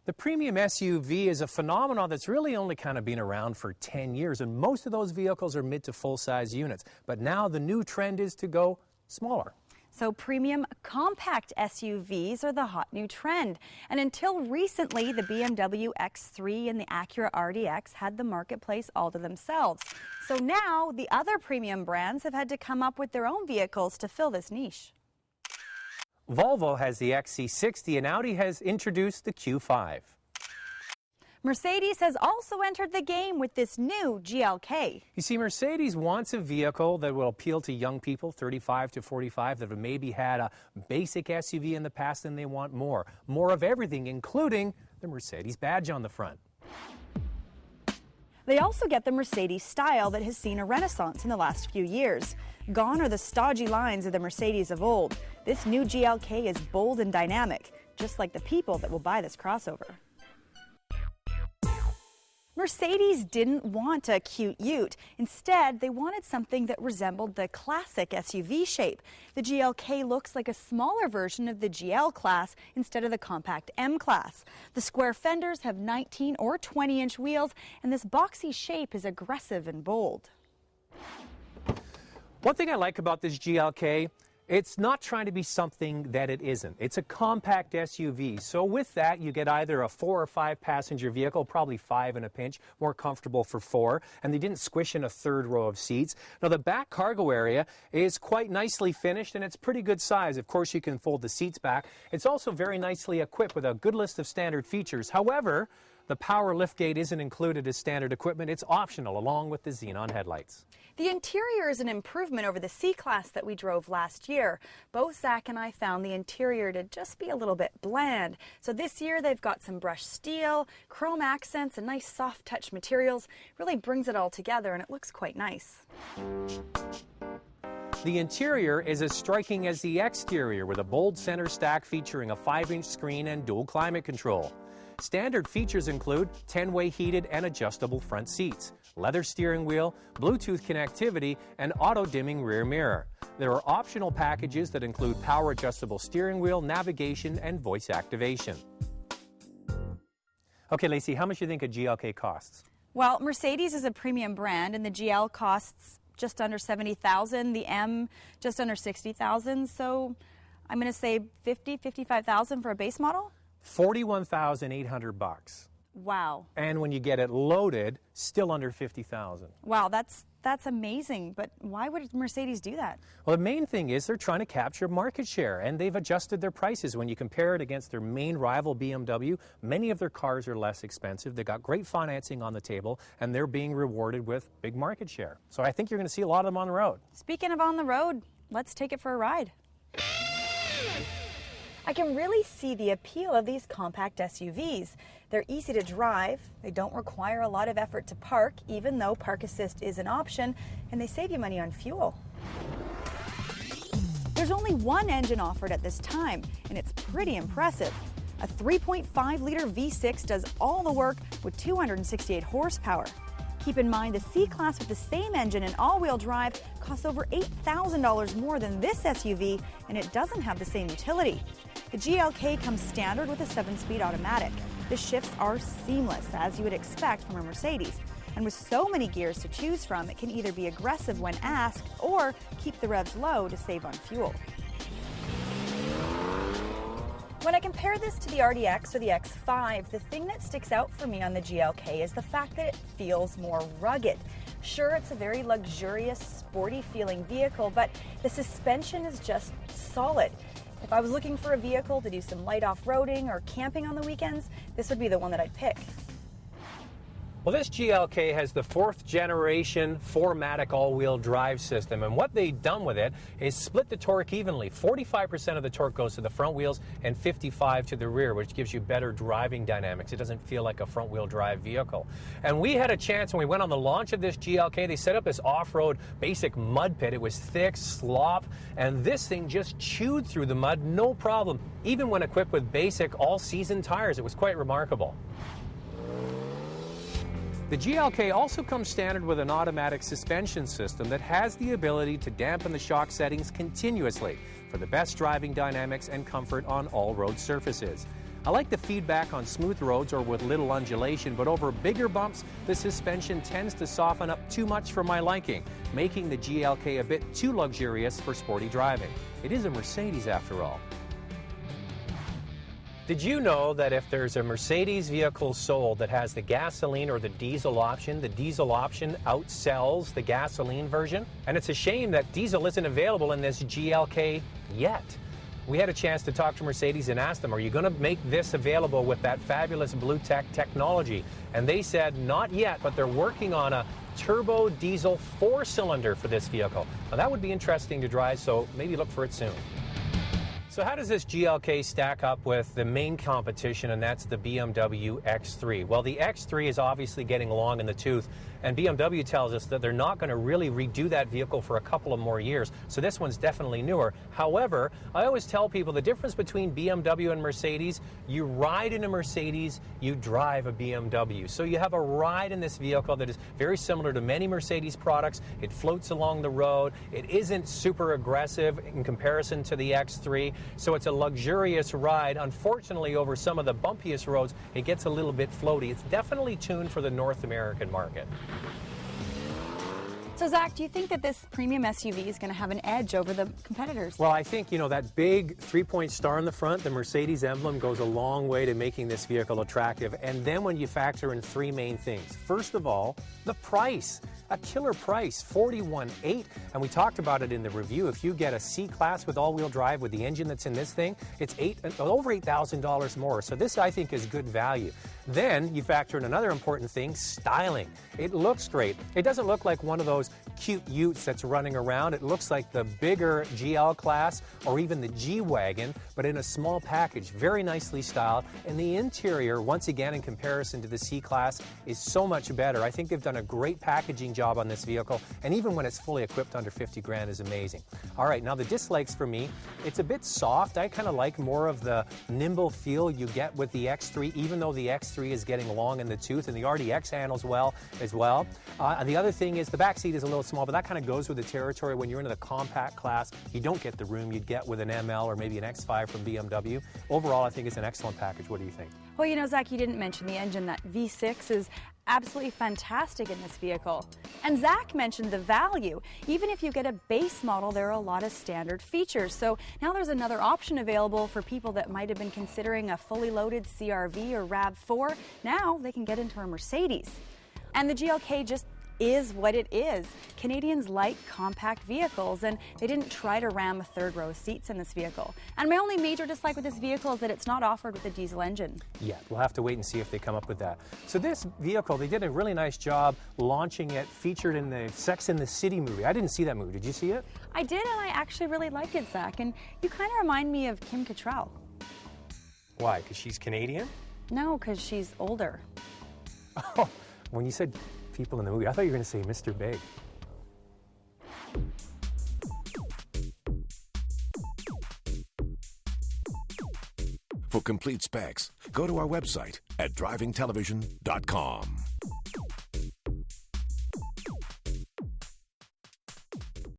The premium SUV is a phenomenon that's really only kind of been around for 10 years, and most of those vehicles are mid to full-size units. But now the new trend is to go smaller. So premium compact SUVs are the hot new trend. And until recently, the BMW X3 and the Acura RDX had the marketplace all to themselves. So now the other premium brands have had to come up with their own vehicles to fill this niche. Volvo has the XC60 and Audi has introduced the Q5. Mercedes has also entered the game with this new GLK. You see, Mercedes wants a vehicle that will appeal to young people, 35 to 45, that have maybe had a basic SUV in the past, and they want more. More of everything, including the Mercedes badge on the front. They also get the Mercedes style that has seen a renaissance in the last few years. Gone are the stodgy lines of the Mercedes of old. This new GLK is bold and dynamic, just like the people that will buy this crossover. Mercedes didn't want a cute ute. Instead, they wanted something that resembled the classic SUV shape. The GLK looks like a smaller version of the GL class instead of the compact M class. The square fenders have 19 or 20-inch wheels, and this boxy shape is aggressive and bold. One thing I like about this GLK, it's not trying to be something that it isn't. It's a compact SUV. So with that, you get either a 4 or 5 passenger vehicle, probably 5 in a pinch, more comfortable for 4, and they didn't squish in a third row of seats. Now the back cargo area is quite nicely finished, and it's pretty good size. Of course, you can fold the seats back. It's also very nicely equipped with a good list of standard features. However, the power liftgate isn't included as standard equipment. It's optional, along with the xenon headlights. The interior is an improvement over the C-Class that we drove last year. Both Zach and I found the interior to just be a little bit bland. So this year they've got some brushed steel, chrome accents, and nice soft touch materials. Really brings it all together, and it looks quite nice. The interior is as striking as the exterior, with a bold center stack featuring a 5-inch screen and dual climate control. Standard features include 10-way heated and adjustable front seats, leather steering wheel, Bluetooth connectivity, and auto-dimming rear mirror. There are optional packages that include power adjustable steering wheel, navigation, and voice activation. Okay, Lacey, how much do you think a GLK costs? Well, Mercedes is a premium brand, and the GL costs just under $70,000, the M just under $60,000, so I'm going to say $55,000 for a base model? $41,800. Wow. And when you get it loaded, still under $50,000. Wow, that's amazing. But why would Mercedes do that? Well, the main thing is they're trying to capture market share, and they've adjusted their prices. When you compare it against their main rival, BMW, many of their cars are less expensive. They've got great financing on the table, and they're being rewarded with big market share. So I think you're going to see a lot of them on the road. Speaking of on the road, let's take it for a ride. I can really see the appeal of these compact SUVs. They're easy to drive, they don't require a lot of effort to park, even though park assist is an option, and they save you money on fuel. There's only one engine offered at this time, and it's pretty impressive. A 3.5-liter V6 does all the work with 268 horsepower. Keep in mind the C-Class with the same engine and all-wheel drive costs over $8,000 more than this SUV, and it doesn't have the same utility. The GLK comes standard with a 7-speed automatic. The shifts are seamless, as you would expect from a Mercedes. And with so many gears to choose from, it can either be aggressive when asked or keep the revs low to save on fuel. When I compare this to the RDX or the X5, the thing that sticks out for me on the GLK is the fact that it feels more rugged. Sure, it's a very luxurious, sporty-feeling vehicle, but the suspension is just solid. If I was looking for a vehicle to do some light off-roading or camping on the weekends, this would be the one that I'd pick. Well, this GLK has the 4th generation 4MATIC all-wheel drive system, and what they've done with it is split the torque evenly. 45% of the torque goes to the front wheels and 55% to the rear, which gives you better driving dynamics. It doesn't feel like a front-wheel drive vehicle. And we had a chance when we went on the launch of this GLK. They set up this off-road basic mud pit. It was thick, slop, and this thing just chewed through the mud, no problem, even when equipped with basic all-season tires. It was quite remarkable. The GLK also comes standard with an automatic suspension system that has the ability to dampen the shock settings continuously for the best driving dynamics and comfort on all road surfaces. I like the feedback on smooth roads or with little undulation, but over bigger bumps, the suspension tends to soften up too much for my liking, making the GLK a bit too luxurious for sporty driving. It is a Mercedes after all. Did you know that if there's a Mercedes vehicle sold that has the gasoline or the diesel option outsells the gasoline version? And it's a shame that diesel isn't available in this GLK yet. We had a chance to talk to Mercedes and ask them, are you going to make this available with that fabulous Blue Tech technology? And they said, not yet, but they're working on a turbo diesel 4-cylinder for this vehicle. Now that would be interesting to drive, so maybe look for it soon. So how does this GLK stack up with the main competition, and that's the BMW X3? Well, the X3 is obviously getting along in the tooth, and BMW tells us that they're not going to really redo that vehicle for a couple of more years, so this one's definitely newer. However, I always tell people the difference between BMW and Mercedes, you ride in a Mercedes, you drive a BMW. So you have a ride in this vehicle that is very similar to many Mercedes products. It floats along the road. It isn't super aggressive in comparison to the X3. So it's a luxurious ride. Unfortunately, over some of the bumpiest roads, it gets a little bit floaty. It's definitely tuned for the North American market. So Zach, do you think that this premium SUV is going to have an edge over the competitors? Well, I think, that big 3-point star in the front, the Mercedes emblem, goes a long way to making this vehicle attractive. And then when you factor in 3 main things. First of all, the price. A killer price, $41,800, and we talked about it in the review. If you get a C-Class with all-wheel drive with the engine that's in this thing, it's over $8,000 more. So this, I think, is good value. Then you factor in another important thing, styling. It looks great. It doesn't look like one of those cute utes that's running around. It looks like the bigger GL Class or even the G-Wagon, but in a small package, very nicely styled. And the interior, once again, in comparison to the C-Class, is so much better. I think they've done a great packaging job on this vehicle, and even when it's fully equipped under 50 grand is amazing. All right, now the dislikes for me, it's a bit soft. I kind of like more of the nimble feel you get with the X3, even though the X3 is getting long in the tooth, and the RDX handles well as well. And the other thing is the back seat is a little small, but that kind of goes with the territory. When you're into the compact class, you don't get the room you'd get with an ML or maybe an X5 from BMW. Overall, I think it's an excellent package. What do you think? Well, Zach, you didn't mention the engine. That V6 is absolutely fantastic in this vehicle. And Zach mentioned the value. Even if you get a base model, there are a lot of standard features. So now there's another option available for people that might have been considering a fully loaded CR-V or RAV4. Now they can get into a Mercedes. And the GLK just is what it is. Canadians like compact vehicles, and they didn't try to ram 3rd row seats in this vehicle. And my only major dislike with this vehicle is that it's not offered with a diesel engine. Yeah, we'll have to wait and see if they come up with that. So this vehicle, they did a really nice job launching it, featured in the Sex and the City movie. I didn't see that movie. Did you see it? I did, and I actually really liked it, Zach. And you kind of remind me of Kim Cattrall. Why? Because she's Canadian? No, because she's older. Oh, when you said people in the movie, I thought you were going to say Mr. Big. For complete specs, go to our website at drivingtelevision.com.